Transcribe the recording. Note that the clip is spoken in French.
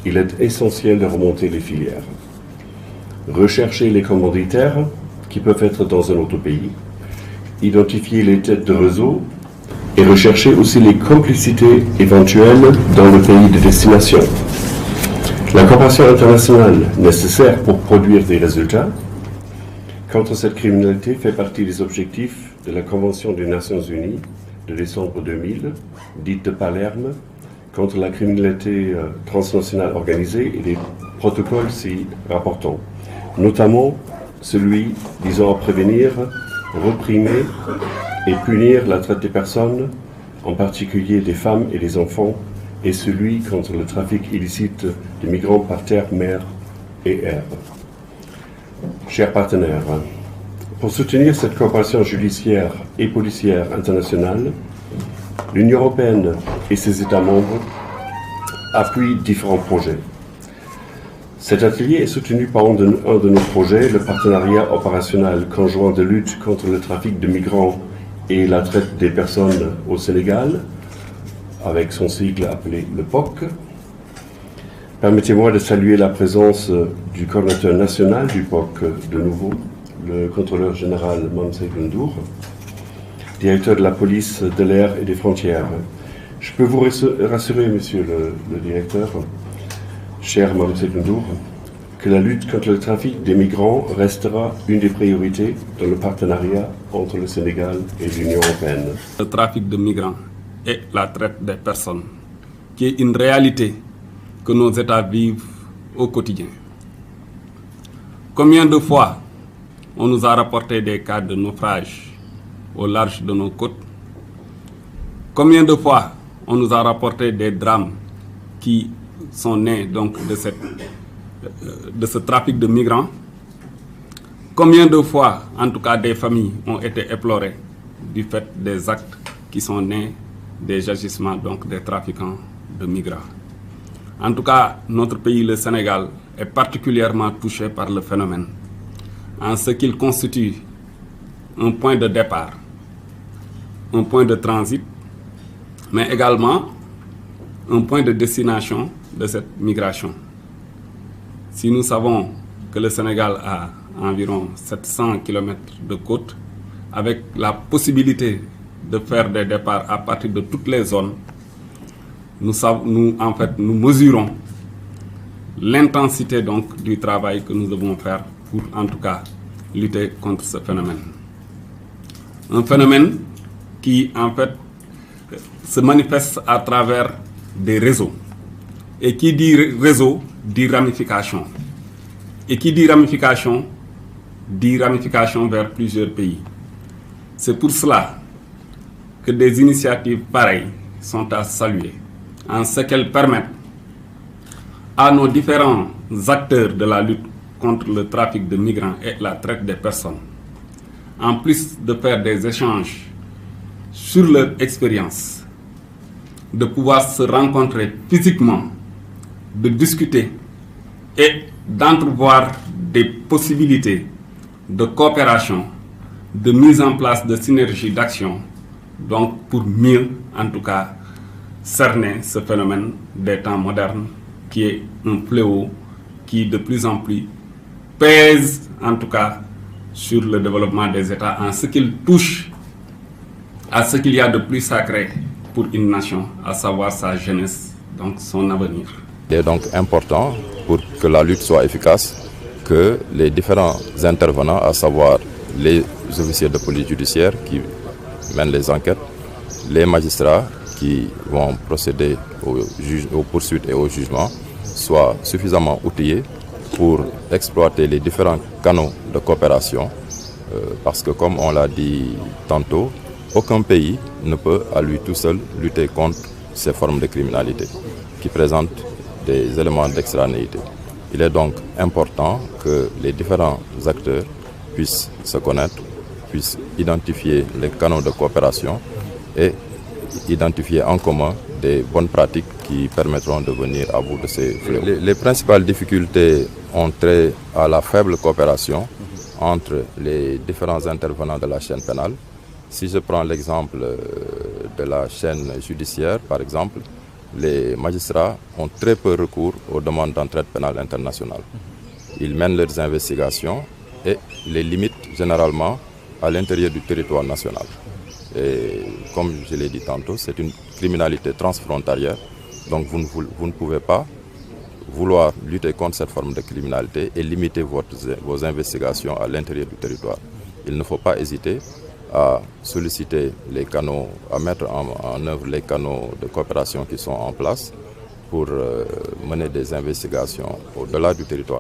il est essentiel de remonter les filières. Rechercher les commanditaires qui peuvent être dans un autre pays, identifier les têtes de réseau et rechercher aussi les complicités éventuelles dans le pays de destination. La coopération internationale nécessaire pour produire des résultats contre cette criminalité fait partie des objectifs de la Convention des Nations Unies de décembre 2000, dite de Palerme, contre la criminalité transnationale organisée et des protocoles s'y rapportant, notamment celui visant à prévenir, réprimer et punir la traite des personnes, en particulier des femmes et des enfants, et celui contre le trafic illicite de migrants par terre, mer et air. Chers partenaires, pour soutenir cette coopération judiciaire et policière internationale, l'Union européenne et ses États membres appuient différents projets. Cet atelier est soutenu par un de nos projets, le partenariat opérationnel conjoint de lutte contre le trafic de migrants et la traite des personnes au Sénégal, avec son sigle appelé le POC. Permettez-moi de saluer la présence du coordinateur national du POC, de nouveau, le contrôleur général Mamsek Ndour, directeur de la police de l'air et des frontières. Je peux vous rassurer, monsieur le directeur, cher Mamsek Ndour, que la lutte contre le trafic des migrants restera une des priorités dans le partenariat entre le Sénégal et l'Union européenne. Le trafic de migrants et la traite des personnes, qui est une réalité que nos États vivent au quotidien. Combien de fois on nous a rapporté des cas de naufrage au large de nos côtes? Combien de fois on nous a rapporté des drames qui sont nés donc de ce trafic de migrants? Combien de fois, en tout cas, des familles ont été éplorées du fait des actes qui sont nés des agissements donc des trafiquants de migrants? En tout cas, notre pays, le Sénégal, est particulièrement touché par le phénomène, en ce qu'il constitue un point de départ, un point de transit, mais également un point de destination de cette migration. Si nous savons que le Sénégal a environ 700 km de côte, avec la possibilité de faire des départs à partir de toutes les zones, nous mesurons l'intensité donc du travail que nous devons faire pour en tout cas lutter contre ce phénomène. Un phénomène qui en fait se manifeste à travers des réseaux. Et qui dit réseau dit ramification. Et qui dit ramification vers plusieurs pays. C'est pour cela que des initiatives pareilles sont à saluer, en ce qu'elles permettent à nos différents acteurs de la lutte contre le trafic de migrants et la traite des personnes, en plus de faire des échanges sur leur expérience, de pouvoir se rencontrer physiquement, de discuter et d'entrevoir des possibilités de coopération, de mise en place de synergies d'action, donc pour mieux, en tout cas, cerner ce phénomène des temps modernes qui est un fléau qui de plus en plus pèse, en tout cas, sur le développement des États en ce qu'il touche à ce qu'il y a de plus sacré pour une nation, à savoir sa jeunesse, donc son avenir. Il est donc important, pour que la lutte soit efficace, que les différents intervenants, à savoir les officiers de police judiciaire qui mènent les enquêtes, les magistrats qui vont procéder aux poursuites et au jugement, soient suffisamment outillés pour exploiter les différents canaux de coopération, parce que comme on l'a dit tantôt, aucun pays ne peut à lui tout seul lutter contre ces formes de criminalité qui présentent des éléments d'extranéité. Il est donc important que les différents acteurs puissent se connaître, puissent identifier les canaux de coopération et identifier en commun des bonnes pratiques qui permettront de venir à bout de ces fléaux. Les principales difficultés ont trait à la faible coopération entre les différents intervenants de la chaîne pénale. Si je prends l'exemple de la chaîne judiciaire, par exemple, les magistrats ont très peu recours aux demandes d'entraide pénale internationale. Ils mènent leurs investigations et les limitent généralement à l'intérieur du territoire national. Et comme je l'ai dit tantôt, c'est une criminalité transfrontalière, donc vous ne pouvez pas vouloir lutter contre cette forme de criminalité et limiter vos investigations à l'intérieur du territoire. Il ne faut pas hésiter à solliciter les canaux, à mettre en œuvre les canaux de coopération qui sont en place pour mener des investigations au-delà du territoire.